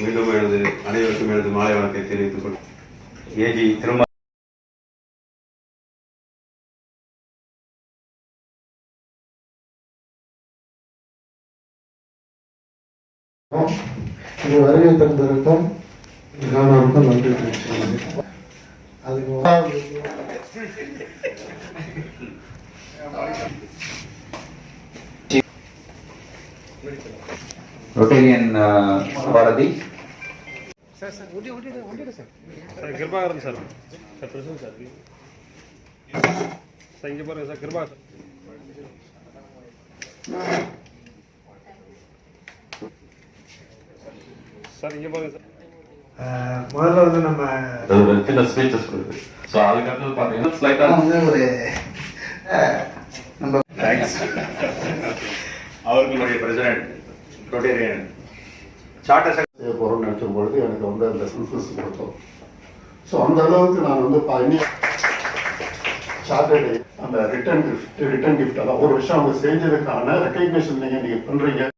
மீண்டும் எனது அனைவருக்கும் எனது மாலை வணக்கத்தை தெரிவித்துக் கொள்கிறேன். ஏஜி திரும்ப வருகை தந்திருக்கும் கவர்னருக்கும் நன்றி தெரிவித்துள்ளது. Rotarian Bharathi Kirubakaran sir Prasan sir இங்கே பாருங்க சார் கிருபாகரன் சார் இங்கே பாருங்க சார். முதல்ல வந்து நம்ம சின்ன ஸ்பீச்சஸ் கொடுக்குது. ஸோ அதுக்கடுத்தது பார்த்தீங்கன்னா ஸ்லைட்டாக வந்து ஒரு நம்ம தேங்க்ஸ் அவர்களுடைய பிரசிடென்ட் ரொட்டேரியன் சார்ட்டர் செய்ய போகிறோம்னு நினைக்கும் பொழுது எனக்கு வந்து அந்த சென்சஸ் கொடுத்தோம். ஸோ அந்த அளவுக்கு நான் வந்து சார்ட்டர்டு அந்த ரிட்டர்ன் கிஃப்ட் அதான் ஒரு விஷயம் அவங்க செஞ்சதுக்கான ரெக்கக்னேஷன் நீங்கள் பண்ணுறீங்க.